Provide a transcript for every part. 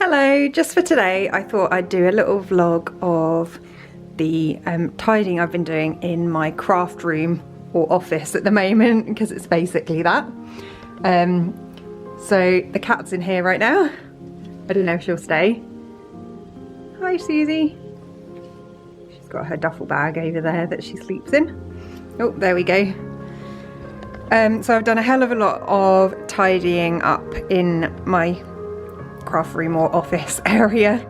Hello, just for today I thought I'd do a little vlog of the tidying I've been doing in my craft room or office at the moment, because it's basically that. So the cat's in here right now. I don't know if she'll stay. Hi Susie. She's got her duffel bag over there that she sleeps in. Oh, there we go. So I've done a hell of a lot of tidying up in my craft room or office area,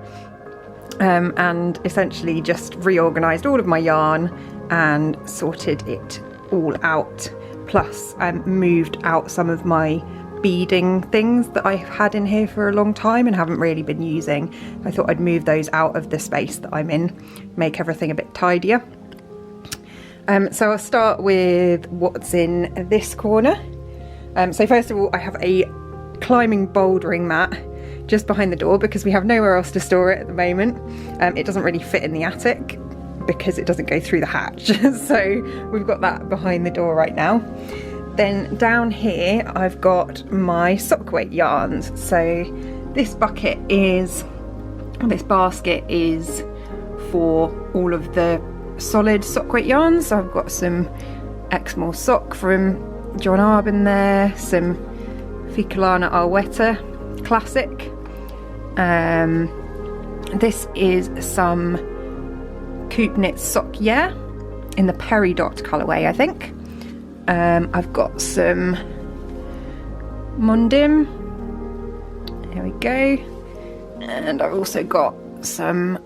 and essentially just reorganised all of my yarn and sorted it all out, plus moved out some of my beading things that I've had in here for a long time and haven't really been using. I thought I'd move those out of the space that I'm in, make everything a bit tidier. So I'll start with what's in this corner. So first of all, I have a climbing bouldering mat just behind the door because we have nowhere else to store it at the moment. It doesn't really fit in the attic because it doesn't go through the hatch. So we've got that behind the door right now. Then down here I've got my sock weight yarns. So this basket is for all of the solid sock weight yarns. So I've got some Exmoor sock from John Arb in there, some Ficolana Arwetta classic. This is some Coop Knits sock in the Peridot colourway, I think. I've got some Mondim, here we go, and I've also got some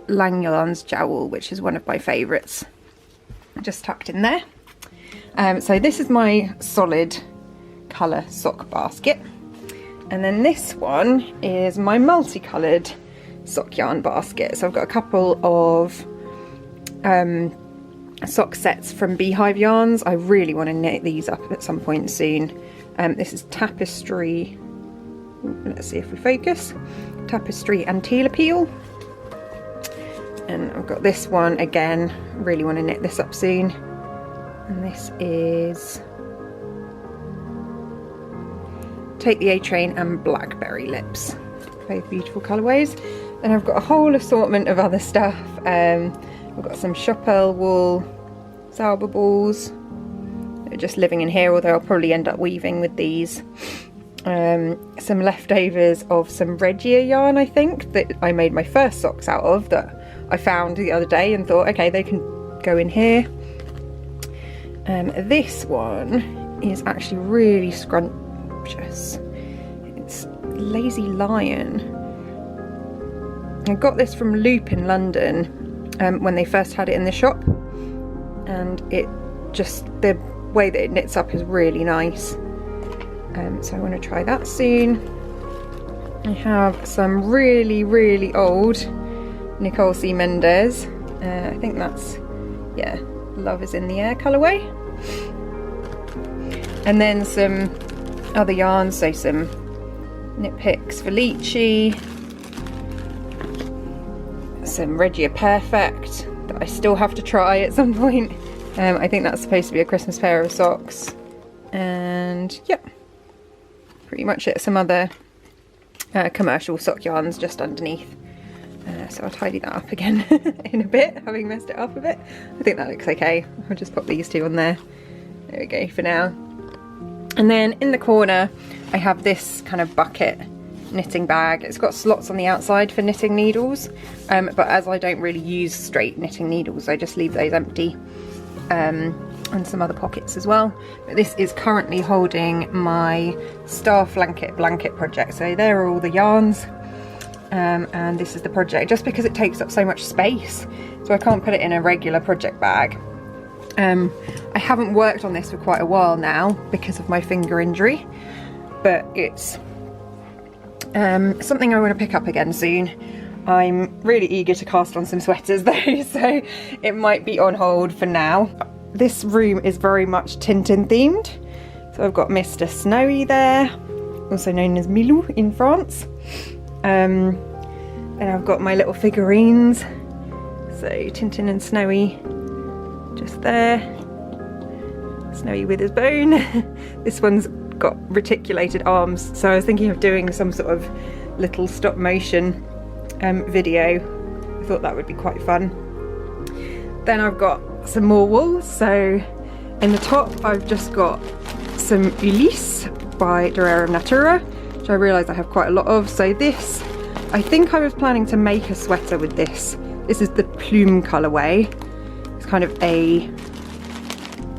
Langeland's Jowl, which is one of my favourites, just tucked in there. So this is my solid colour sock basket, and then this one is my multicoloured sock yarn basket. So I've got a couple of sock sets from Beehive yarns. I really want to knit these up at some point soon. This is Tapestry, let's see if we focus, Tapestry Antler Acorn. And I've got this one again, really want to knit this up soon. And this is Take the A Train and Blackberry Lips, both beautiful colourways. Then I've got a whole assortment of other stuff. I've got some Schoppel wool Zauber balls. They're just living in here, although I'll probably end up weaving with these. Some leftovers of some Regia yarn, I think, that I made my first socks out of, that I found the other day and thought, okay, they can go in here. This one is actually really scrumptious. It's Lazy Lion. I got this from Loop in London when they first had it in the shop, and it just, the way that it knits up is really nice. So I want to try that soon. I have some really old Nicole C. Mendez. I think that's, yeah, Love is in the Air colourway. And then some other yarns, so some Knit Picks Felici, some Regia Perfect that I still have to try at some point. I think that's supposed to be a Christmas pair of socks. And yep, pretty much it. Some other commercial sock yarns just underneath. So I'll tidy that up again in a bit, having messed it up a bit. I think that looks okay. I'll just pop these two on there. There we go for now. And then in the corner I have this kind of bucket knitting bag. It's got slots on the outside for knitting needles, but as I don't really use straight knitting needles, I just leave those empty, and some other pockets as well. But this is currently holding my Star Blanket project. So there are all the yarns. And this is the project, just because it takes up so much space, so I can't put it in a regular project bag. I haven't worked on this for quite a while now because of my finger injury, but it's something I want to pick up again soon. I'm really eager to cast on some sweaters though, so it might be on hold for now. This room is very much Tintin themed, so I've got Mr. Snowy there, also known as Milou in France. And I've got my little figurines, so Tintin and Snowy just there, Snowy with his bone. This one's got reticulated arms, so I was thinking of doing some sort of little stop motion video. I thought that would be quite fun. Then I've got some more wool. So in the top I've just got some Ulysse by Dererum Natura, which I realise I have quite a lot of. So this, I think I was planning to make a sweater with this. This is the plume colourway. It's kind of a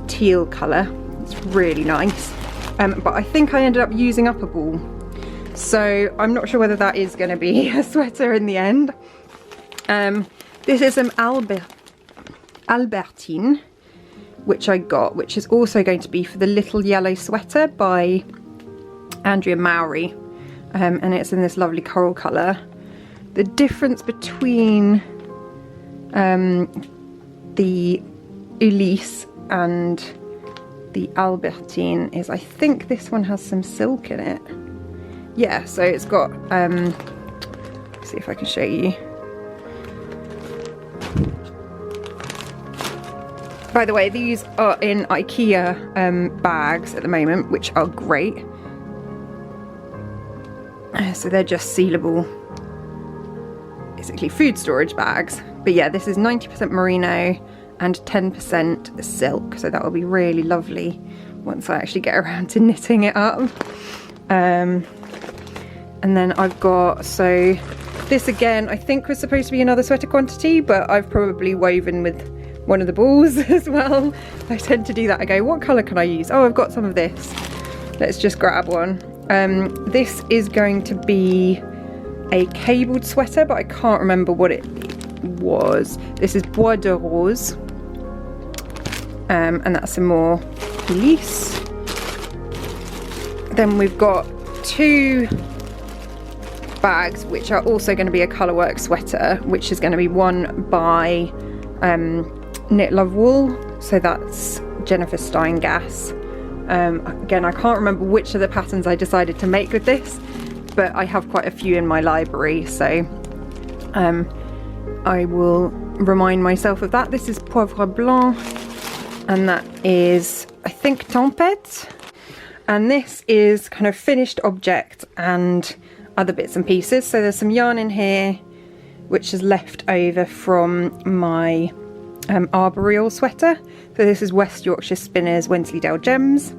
teal colour. It's really nice. But I think I ended up using up a ball. So I'm not sure whether that is going to be a sweater in the end. This is an Albertine, which I got, which is also going to be for the little yellow sweater by Andrea Mowry. And it's in this lovely coral colour. The difference between the Ulysse and the Albertine is, I think this one has some silk in it. Yeah, so it's got, let's see if I can show you. By the way, these are in IKEA bags at the moment, which are great. So they're just sealable, basically food storage bags. But yeah, this is 90% merino and 10% silk, so that will be really lovely once I actually get around to knitting it up. And then I've got, so this again I think was supposed to be another sweater quantity, but I've probably woven with one of the balls as well. I tend to do that. I go, what colour can I use? Oh, I've got some of this. Let's just grab one. This is going to be a cabled sweater, but I can't remember what it was. This is Bois de Rose. And that's some more Ulysse. Then we've got two bags which are also going to be a colourwork sweater, which is going to be one by Knit Love Wool, so that's Jennifer Steingass. Again, I can't remember which of the patterns I decided to make with this, but I have quite a few in my library, so I will remind myself of that. This is Poivre Blanc, and that is, I think, Tempête. And this is kind of finished object and other bits and pieces. So there's some yarn in here, which is left over from my arboreal sweater. So this is West Yorkshire Spinners Wensleydale Gems.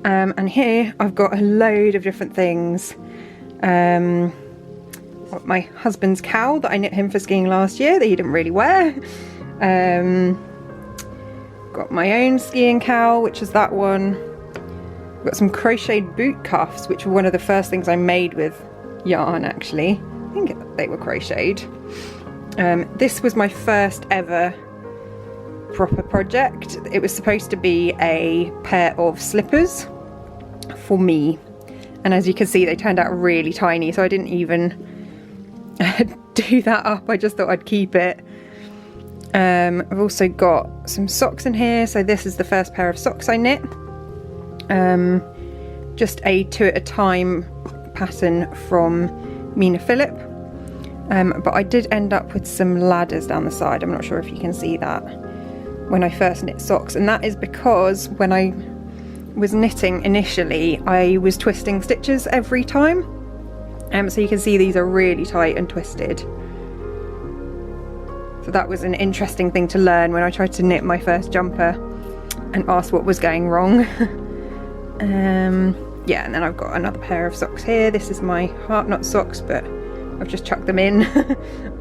And here I've got a load of different things. Got my husband's cowl that I knit him for skiing last year that he didn't really wear. Got my own skiing cowl, which is that one. Got some crocheted boot cuffs, which were one of the first things I made with yarn, actually. I think they were crocheted. This was my first ever proper project. It was supposed to be a pair of slippers for me, and as you can see, they turned out really tiny, so I didn't even do that up. I just thought I'd keep it. I've also got some socks in here. So this is the first pair of socks I knit. Just a 2 at a time pattern from Mina Phillip. But I did end up with some ladders down the side. I'm not sure if you can see that when I first knit socks, and that is because when I was knitting initially I was twisting stitches every time. So you can see these are really tight and twisted. So that was an interesting thing to learn when I tried to knit my first jumper and asked what was going wrong. Yeah, and then I've got another pair of socks here. This is my heart knot socks, but I've just chucked them in,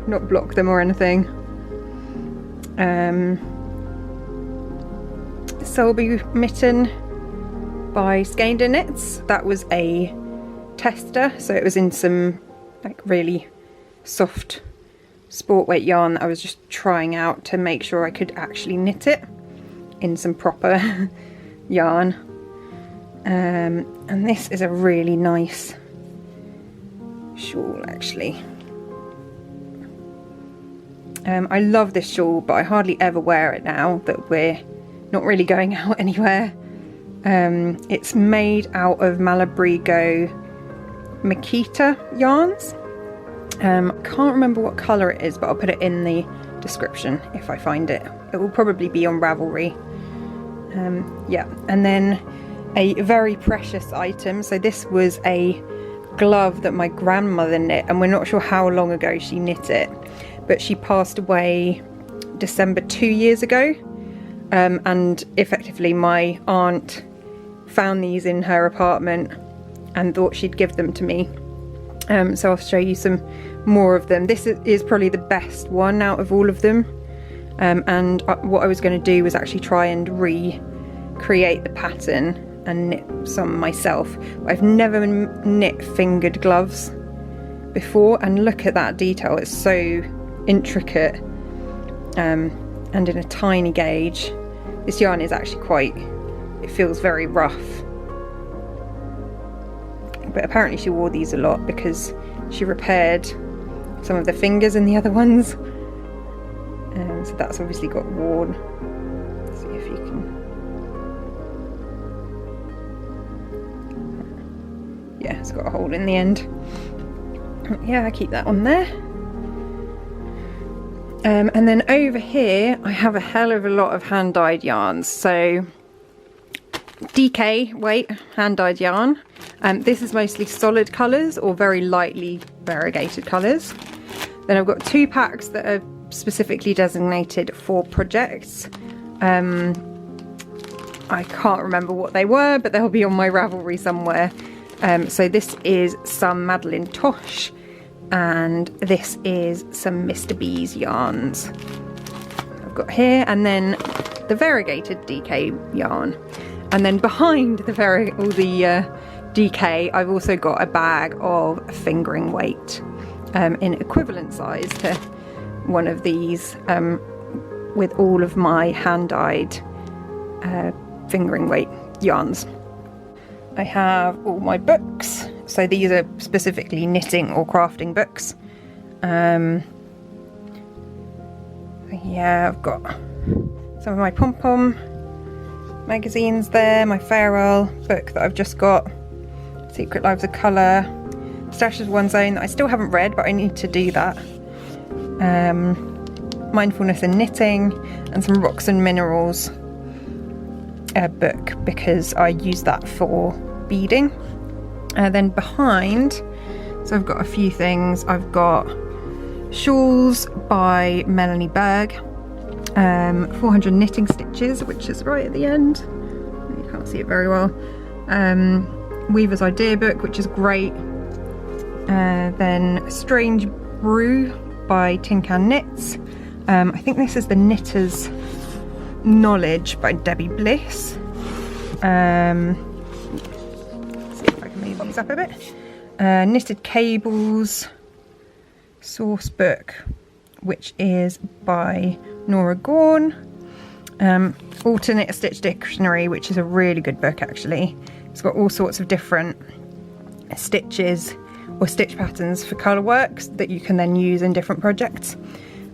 not blocked them or anything. Selby mitten by Skeindeer Knits. That was a tester, so it was in some like really soft sport weight yarn that I was just trying out to make sure I could actually knit it in some proper yarn. And this is a really nice shawl, actually. I love this shawl, but I hardly ever wear it now that we're not really going out anywhere. It's made out of Malabrigo Makita yarns. I can't remember what colour it is, but I'll put it in the description if I find it. It will probably be on Ravelry. Yeah, and then a very precious item. So this was a glove that my grandmother knit, and we're not sure how long ago she knit it, but she passed away December 2 years ago, and effectively my aunt found these in her apartment and thought she'd give them to me. So I'll show you some more of them. This is probably the best one out of all of them, and what I was going to do was actually try and recreate the pattern and knit some myself. I've never knit fingered gloves before, and look at that detail, it's so intricate, and in a tiny gauge. This yarn is actually it feels very rough, but apparently she wore these a lot because she repaired some of the fingers in the other ones, so that's obviously got worn. Let's see if you can, yeah, it's got a hole in the end. Yeah, I keep that on there. And then over here I have a hell of a lot of hand-dyed yarns. So DK weight hand-dyed yarn. This is mostly solid colours or very lightly variegated colours. Then I've got 2 packs that are specifically designated for projects. I can't remember what they were, but they'll be on my Ravelry somewhere. So this is some Madeline Tosh, and this is some Mr. B's yarns I've got here, and then the variegated DK yarn. And then behind the DK, I've also got a bag of fingering weight in equivalent size to one of these, with all of my hand-dyed fingering weight yarns. I have all my books, so these are specifically knitting or crafting books. Yeah, I've got some of my pom-pom magazines there, my Farewell book that I've just got, Secret Lives of Colour, Stashes One Zone that I still haven't read, but I need to do that, Mindfulness and Knitting, and some Rocks and Minerals book, because I use that for beading. Then behind, so I've got a few things. I've got Shawls by Melanie Berg, 400 knitting stitches, which is right at the end, you can't see it very well, Weaver's Idea book, which is great, then Strange Brew by Tin Can Knits, I think this is the Knitter's Knowledge by Debbie Bliss. Let's see if I can move these up a bit. Knitted Cables source book, which is by Nora Gorn. Alternate Stitch Dictionary, which is a really good book actually. It's got all sorts of different stitches or stitch patterns for colour works that you can then use in different projects.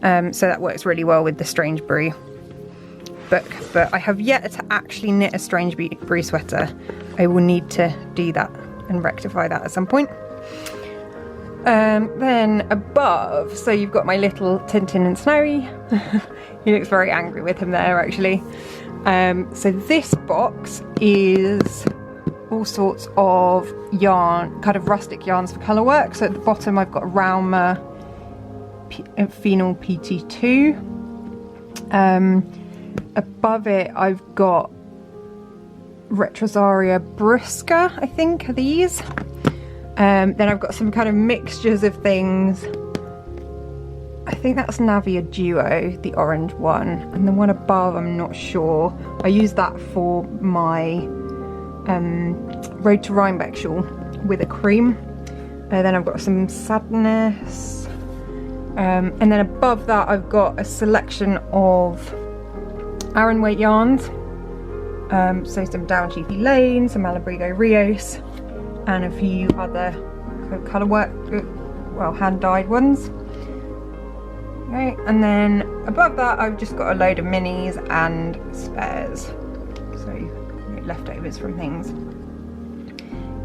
So that works really well with the Strange Brew book, but I have yet to actually knit a Strange Brew sweater. I will need to do that and rectify that at some point. Then above, so you've got my little Tintin and Snowy. He looks very angry with him there actually. So this box is all sorts of yarn, kind of rustic yarns for colour work. So at the bottom I've got Rauma Phenol PT2. Above it I've got Retrosaria Brusca, I think are these. Then I've got some kind of mixtures of things. I think that's Navia Duo, the orange one, and the one above I'm not sure. I use that for my Road to Rhinebeck shawl with a cream. Then I've got some Sadness, and then above that I've got a selection of Aran weight yarns, so some Down Sheathy Lane, some Malabrigo Rios, and a few other colour work, well, hand-dyed ones. Okay, and then above that I've just got a load of minis and spares, so leftovers from things.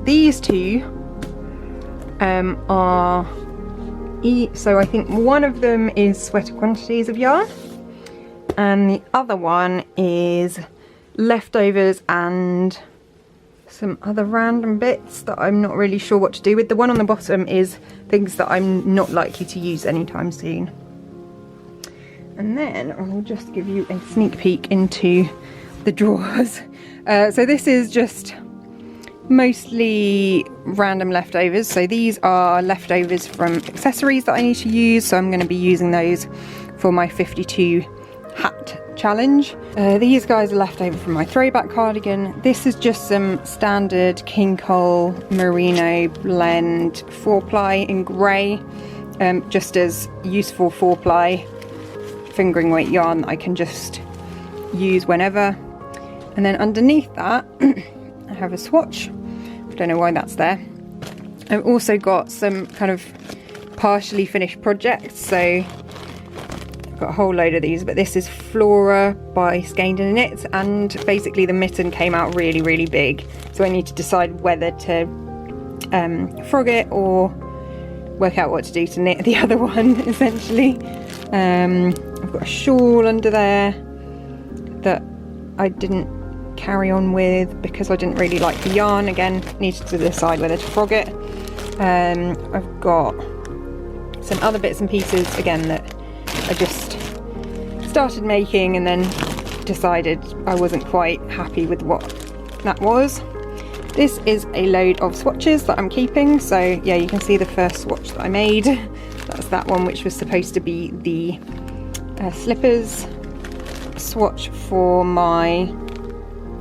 These two are, so I think one of them is Sweater Quantities of yarn, and the other one is Leftovers and some other random bits that I'm not really sure what to do with. The one on the bottom is things that I'm not likely to use anytime soon. And then I'll just give you a sneak peek into the drawers. So this is just mostly random leftovers. So these are leftovers from accessories that I need to use, so I'm going to be using those for my 52 hat challenge. These guys are left over from my throwback cardigan. This is just some standard king coal merino blend 4-ply in grey, just as useful 4-ply fingering weight yarn that I can just use whenever. And then underneath that I have a swatch. I don't know why that's there. I've also got some kind of partially finished projects, so I've got a whole load of these, but this is Flora by Skeindeer Knits, and basically the mitten came out really, really big, so I need to decide whether to frog it or work out what to do to knit the other one, essentially. I've got a shawl under there that I didn't carry on with because I didn't really like the yarn. Again, needed to decide whether to frog it. I've got some other bits and pieces again that I just started making and then decided I wasn't quite happy with what that was. This is a load of swatches that I'm keeping, so yeah, you can see the first swatch that I made. That's that one, which was supposed to be the slippers swatch for my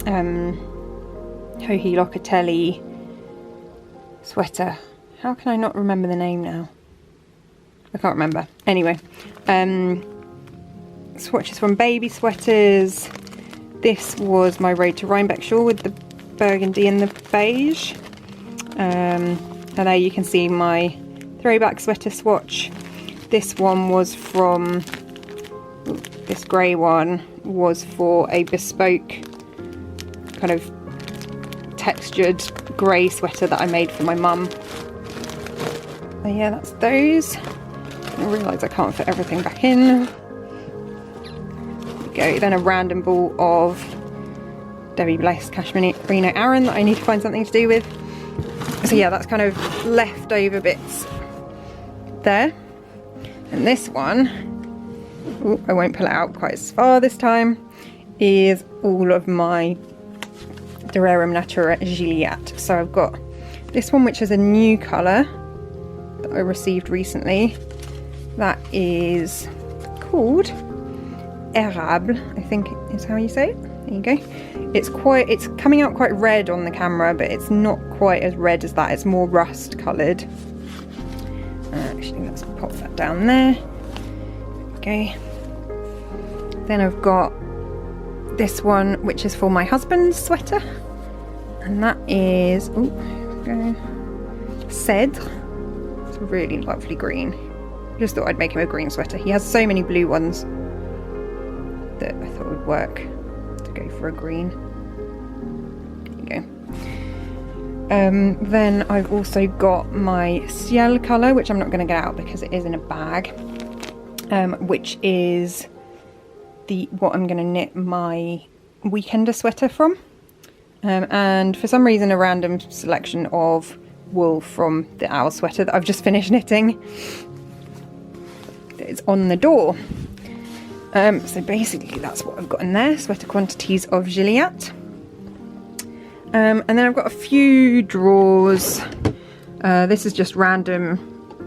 Hohi Locatelli sweater. How can I not remember the name now? I can't remember. Anyway, swatches from baby sweaters. This was my Road to Rhinebeck shawl with the burgundy and the beige. And there you can see my throwback sweater swatch. This one was from, this grey one was for a bespoke kind of textured grey sweater that I made for my mum. So yeah, that's those. I realise I can't fit everything back in. There we go. Then a random ball of Debbie Bliss Cashmerino Aran that I need to find something to do with. So yeah, that's kind of leftover bits there. And this one, ooh, I won't pull it out quite as far this time, is all of my Dererum Natura Gilliatt. So I've got this one, which is a new colour that I received recently. That is called Érable, I think is how you say it. There you go. It's coming out quite red on the camera, but it's not quite as red as that. It's more rust coloured. Actually, let's pop that down there. Okay. Then I've got this one, which is for my husband's sweater, and that is Cèdre. It's a really lovely green. Just thought I'd make him a green sweater. He has so many blue ones that I thought would work to go for a green. There you go. Then I've also got my Ciel colour, which I'm not going to get out because it is in a bag, which is what I'm going to knit my weekender sweater from. And for some reason a random selection of wool from the owl sweater that I've just finished knitting is on the door. So basically that's what I've got in there, sweater quantities of Gilliatt. And then I've got a few drawers. This is just random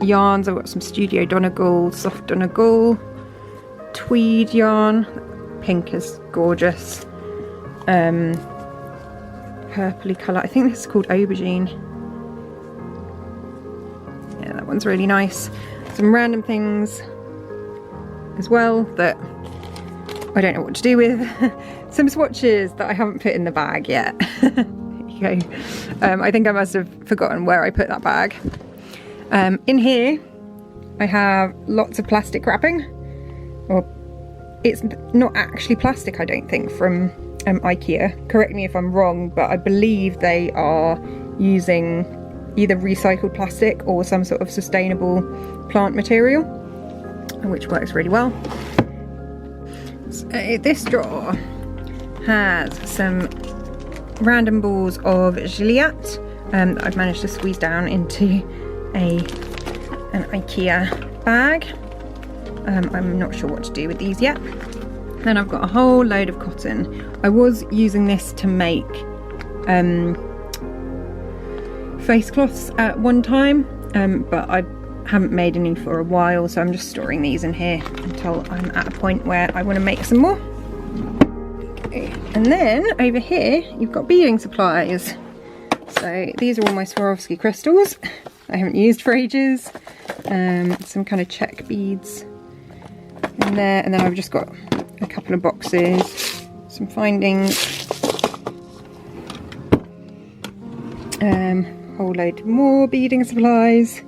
yarns. I've got some Studio Donegal, soft Donegal, tweed yarn, pink is gorgeous, purpley colour, I think this is called Aubergine. Yeah, that one's really nice. Some random things as well that I don't know what to do with. Some swatches that I haven't put in the bag yet. There you go. I think I must have forgotten where I put that bag. In here I have lots of plastic wrapping. Or it's not actually plastic, I don't think, from IKEA. Correct me if I'm wrong, but I believe they are using either recycled plastic or some sort of sustainable plant material, which works really well. So this drawer has some random balls of Gilliatt that I've managed to squeeze down into an IKEA bag. I'm not sure what to do with these yet. Then I've got a whole load of cotton. I was using this to make face cloths at one time, but I haven't made any for a while, so I'm just storing these in here until I'm at a point where I want to make some more. Okay. And then over here you've got beading supplies. So these are all my Swarovski crystals I haven't used for ages. Some kind of check beads in there, and then I've just got a couple of boxes, some findings, whole load more beading supplies.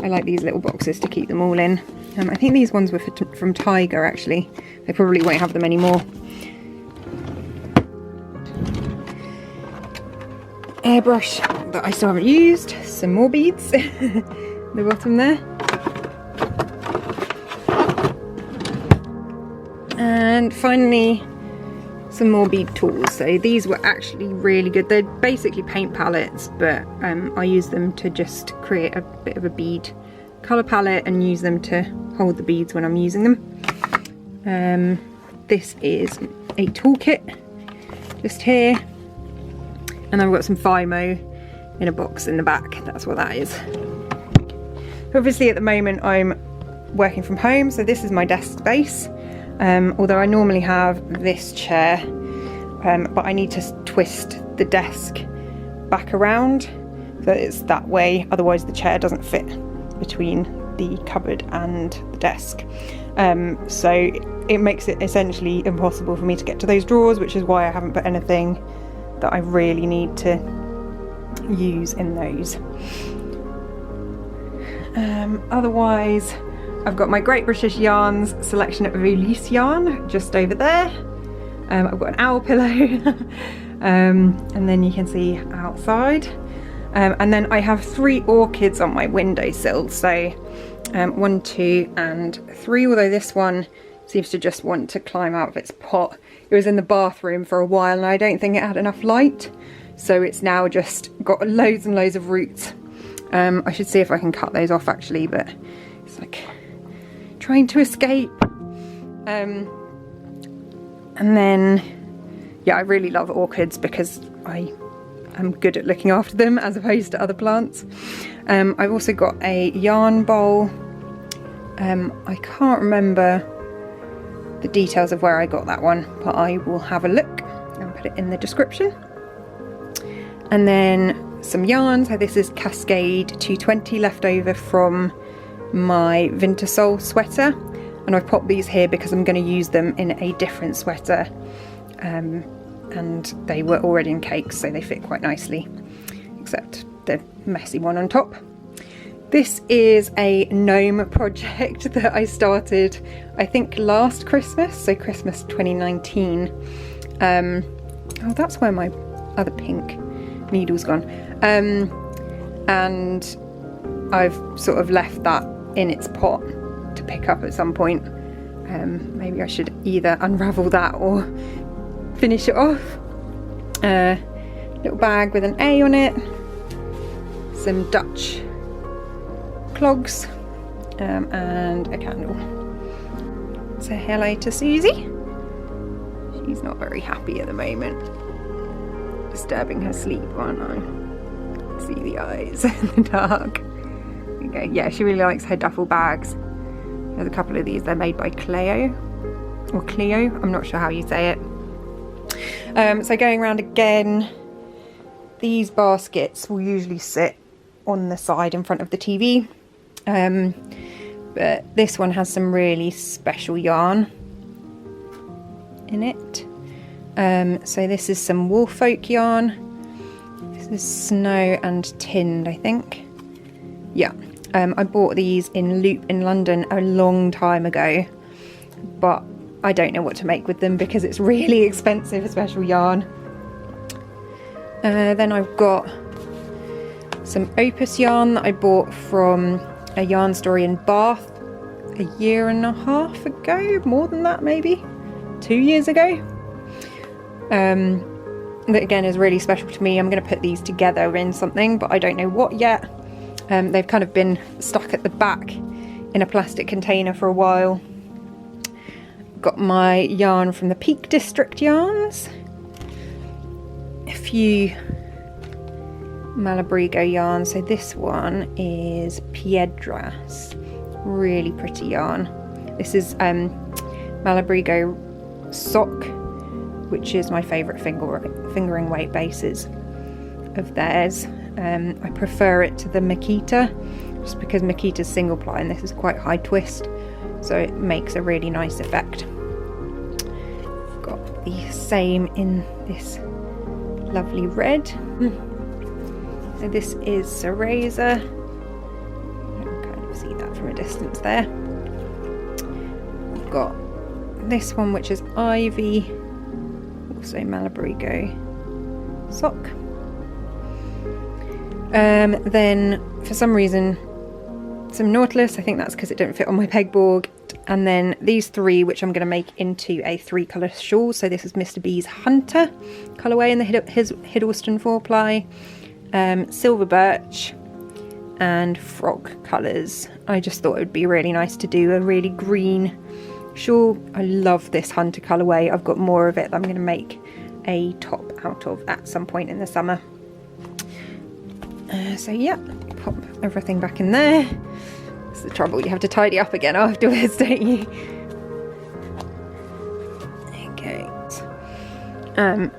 I like these little boxes to keep them all in. I think these ones were from Tiger actually. They probably won't have them anymore. Airbrush that I still haven't used. Some more beads. The bottom there. And finally some more bead tools. So these were actually really good. They're basically paint palettes, but I use them to just create a bit of a bead colour palette and use them to hold the beads when I'm using them. This is a toolkit just here, and I've got some Fimo in a box in the back. That's what that is. Obviously at the moment I'm working from home, so this is my desk space. Although I normally have this chair, but I need to twist the desk back around so that it's that way, otherwise the chair doesn't fit between the cupboard and the desk. So it makes it essentially impossible for me to get to those drawers, which is why I haven't put anything that I really need to use in those. Otherwise, I've got my Great British Yarns selection of Ulysse yarn just over there. I've got an owl pillow, and then you can see outside. And then I have 3 orchids on my windowsill, so 1, 2 and 3, although this one seems to just want to climb out of its pot. It was in the bathroom for a while and I don't think it had enough light, so it's now just got loads and loads of roots. I should see if I can cut those off actually, but it's like trying to escape. And then yeah, I really love orchids because I am good at looking after them as opposed to other plants. I've also got a yarn bowl. I can't remember the details of where I got that one, but I will have a look and put it in the description. And then some yarn. So this is Cascade 220 left over from my Vintersol sweater, and I've popped these here because I'm going to use them in a different sweater, and they were already in cakes, so they fit quite nicely, except the messy one on top. This is a gnome project that I started I think last Christmas, so Christmas 2019. Oh, that's where my other pink needle's gone. And I've sort of left that in its pot to pick up at some point. Maybe I should either unravel that or finish it off. Little bag with an A on it, some Dutch clogs, and a candle. Say hello to Susie. She's not very happy at the moment. Disturbing her sleep, aren't I? See the eyes in the dark. Okay, yeah, she really likes her duffel bags. There's a couple of these. They're made by Cleo, or Cleo. I'm not sure how you say it. So going around again, these baskets will usually sit on the side in front of the TV. But this one has some really special yarn in it. So this is some Woolfolk yarn. This is Snow and Tinned, I think. Yeah, I bought these in Loop in London a long time ago, but I don't know what to make with them because it's really expensive, special yarn. Then I've got some Opus yarn that I bought from a yarn store in Bath a year and a half ago, more than that maybe, 2 years ago. that again is really special to me. I'm going to put these together in something, but I don't know what yet. They've kind of been stuck at the back in a plastic container for a while. Got my yarn from the Peak District yarns. A few Malabrigo yarns. So this one is Piedras. Really pretty yarn. This is Malabrigo Sock, which is my favourite fingering weight bases of theirs. I prefer it to the Makita, just because Makita's single ply and this is quite high twist, so it makes a really nice effect. Got the same in this lovely red. So this is Cereza. You can kind of see that from a distance there. I've got this one, which is Ivy, also Malabrigo sock. Then for some reason some Nautilus. I think that's because it didn't fit on my pegboard. And then these three, which I'm going to make into a 3-colour shawl. So this is Mr. B's Hunter colourway in the Hiddleston 4-ply, silver birch and frog colours. I just thought it would be really nice to do a really green shawl. I love this Hunter colourway. I've got more of it that I'm going to make a top out of at some point in the summer. So yeah, pop everything back in there. It's the trouble, you have to tidy up again afterwards, don't you? Okay.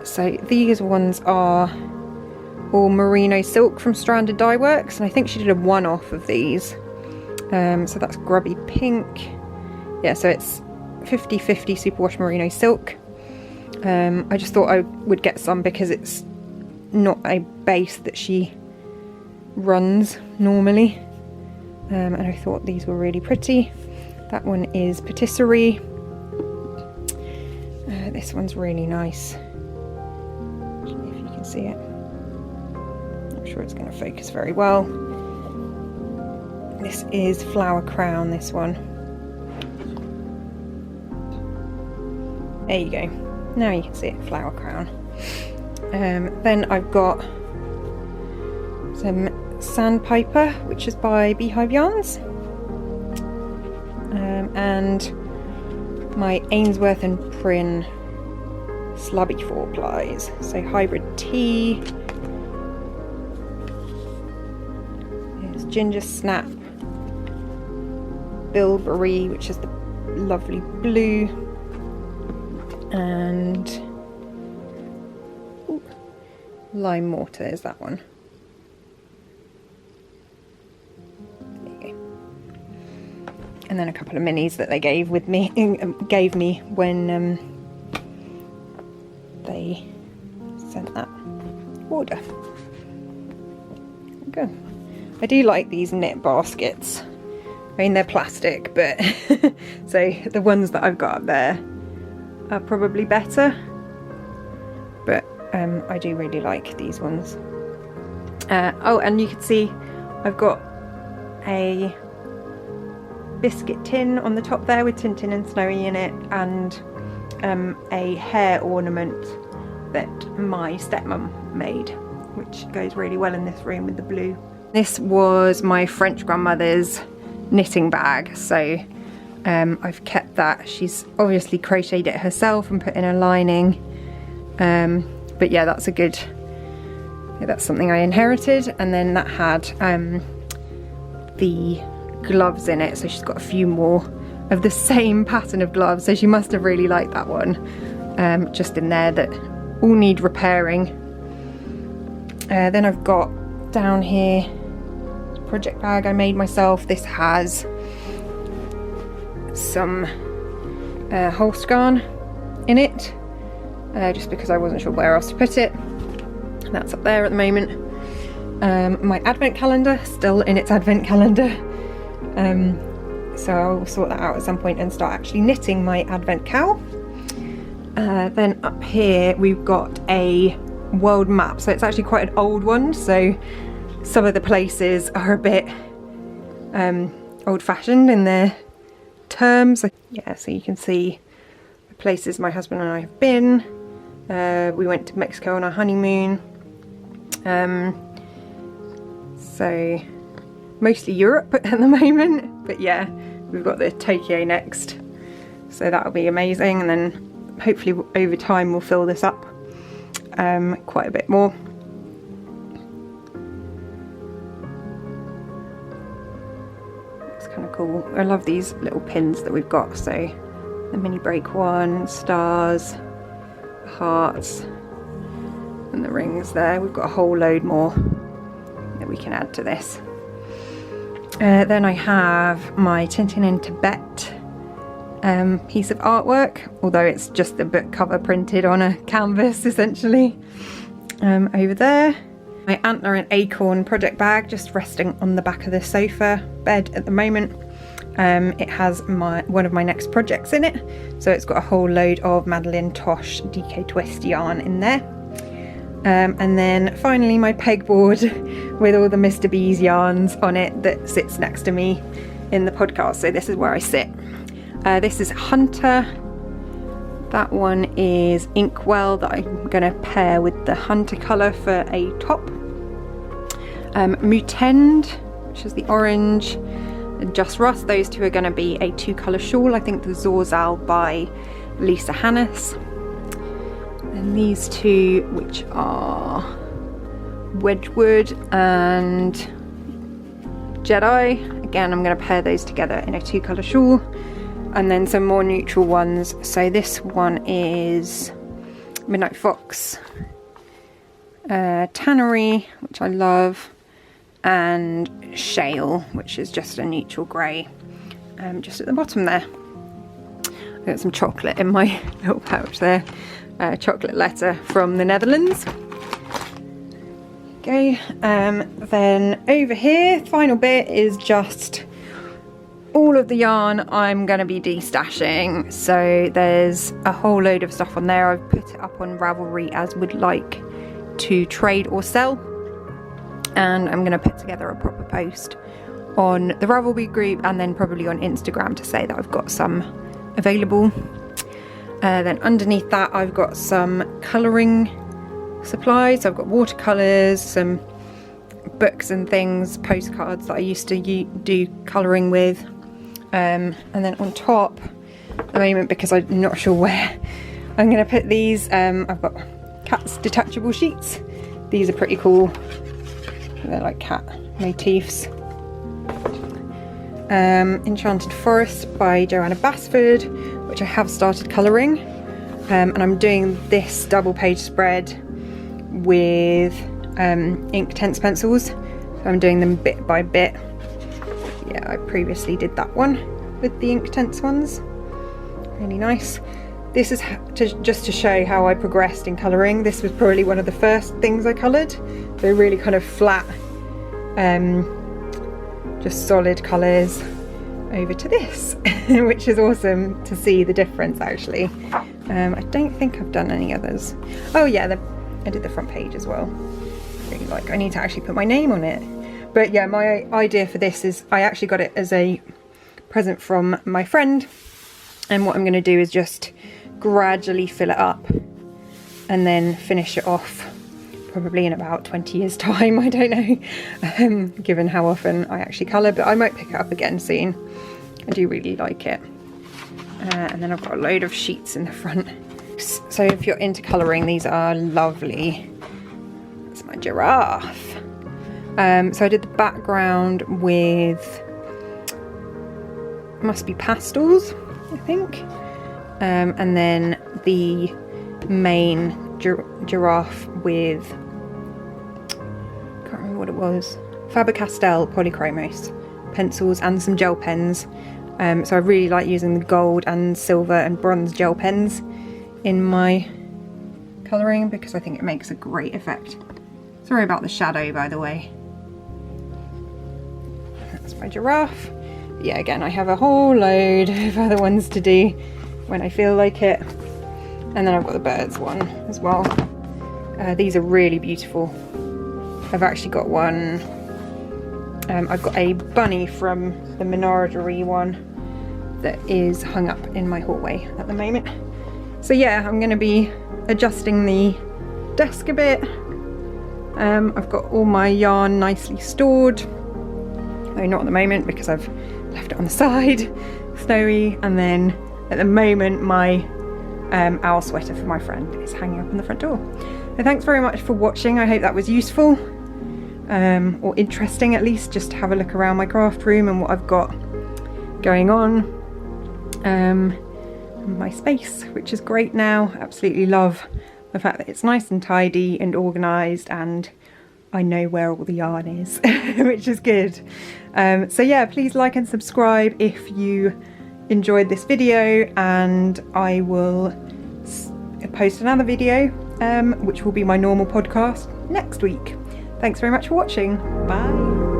So these ones are all merino silk from Stranded Dyeworks, and I think she did a one-off of these. So that's grubby pink. Yeah, so it's 50/50 superwash merino silk. I just thought I would get some because it's not a base that she runs normally, and I thought these were really pretty. That one is patisserie. This one's really nice. If you can see it, I'm sure it's going to focus very well. This is flower crown, this one. There you go. Now you can see it, flower crown. Then I've got some Sandpiper, which is by Beehive yarns, and my Ainsworth and Prynne slubby 4-plies. So hybrid tea. There's ginger snap, bilberry, which is the lovely blue, and lime mortar is that one. And then a couple of minis that they gave me when they sent that order. There we go. I do like these knit baskets. I mean, they're plastic, but so the ones that I've got up there are probably better, but I do really like these ones. Oh, and you can see I've got a biscuit tin on the top there with Tintin and Snowy in it, and a hair ornament that my stepmom made, which goes really well in this room with the blue. This was my French grandmother's knitting bag, so I've kept that. She's obviously crocheted it herself and put in a lining, but yeah, that's something I inherited. And then that had the gloves in it, so she's got a few more of the same pattern of gloves, so she must have really liked that one, just in there, that all need repairing. Then I've got down here a project bag I made myself. This has some Holstgarn in it, just because I wasn't sure where else to put it. That's up there at the moment. My advent calendar, still in its advent calendar. So I'll sort that out at some point and start actually knitting my advent cowl. Then up here we've got a world map, so it's actually quite an old one, so some of the places are a bit old-fashioned in their terms. Yeah, so you can see the places my husband and I have been, We went to Mexico on our honeymoon. So mostly Europe at the moment, but yeah, we've got the Tokyo next, so that'll be amazing, and then hopefully over time we'll fill this up quite a bit more. It's kind of cool. I love these little pins that we've got, so the mini break one, stars, hearts, and the rings there. We've got a whole load more that we can add to this. Then I have my Tintin in Tibet piece of artwork, although it's just the book cover printed on a canvas essentially. Over there, my Antler and Acorn project bag, just resting on the back of the sofa bed at the moment. It has one of my next projects in it, so it's got a whole load of Madeline Tosh DK Twist yarn in there. And then finally my pegboard with all the Mr. B's yarns on it that sits next to me in the podcast, so this is where I sit. This is Hunter. That one is Inkwell that I'm going to pair with the Hunter colour for a top. Mutend, which is the orange, and Just Rust, those two are going to be a 2-colour shawl. I think the Zorzal by Lisa Hannes. And these two, which are Wedgwood and Jedi. Again, I'm going to pair those together in a 2-colour shawl. And then some more neutral ones. So this one is Midnight Fox, Tannery, which I love, and Shale, which is just a neutral grey, just at the bottom there. I've got some chocolate in my little pouch there. Chocolate letter from the Netherlands. Okay, then over here, final bit is just all of the yarn I'm going to be destashing. So there's a whole load of stuff on there. I've put it up on Ravelry as would like to trade or sell, and I'm going to put together a proper post on the Ravelry group and then probably on Instagram to say that I've got some available. Then underneath that I've got some colouring supplies. I've got watercolours, some books and things, postcards that I used to do colouring with. And then on top at the moment, because I'm not sure where I'm going to put these, I've got Cat's detachable sheets. These are pretty cool. They're like cat motifs. Enchanted Forest by Johanna Basford, which I have started colouring, and I'm doing this double page spread with Inktense pencils, so I'm doing them bit by bit. Yeah, I previously did that one with the Inktense ones, really nice. This is just to show how I progressed in colouring. This was probably one of the first things I coloured, so really kind of flat, just solid colours, over to this, which is awesome to see the difference actually. I don't think I've done any others. Oh yeah, I did the front page as well. Really like, I need to actually put my name on it. But yeah, my idea for this is I actually got it as a present from my friend, and what I'm going to do is just gradually fill it up and then finish it off probably in about 20 years time, I don't know, given how often I actually colour, but I might pick it up again soon. I do really like it. And then I've got a load of sheets in the front. So if you're into colouring, these are lovely. That's my giraffe. So I did the background with, must be pastels, I think. And then the main giraffe with, can't remember what it was, Faber-Castell Polychromos pencils and some gel pens. So I really like using the gold and silver and bronze gel pens in my colouring because I think it makes a great effect. Sorry about the shadow, by the way. That's my giraffe. But yeah, again, I have a whole load of other ones to do when I feel like it. And then I've got the birds one as well. These are really beautiful. I've actually got one, I've got a bunny from the menagerie one that is hung up in my hallway at the moment. So yeah, I'm going to be adjusting the desk a bit. I've got all my yarn nicely stored. No, not at the moment because I've left it on the side, snowy. And then at the moment my owl sweater for my friend is hanging up on the front door. So thanks very much for watching. I hope that was useful, or interesting at least, just to have a look around my craft room and what I've got going on. My space, which is great now. Absolutely love the fact that it's nice and tidy and organised, and I know where all the yarn is, which is good. So yeah, please like and subscribe if you enjoyed this video, and I will post another video, which will be my normal podcast next week. Thanks very much for watching. Bye.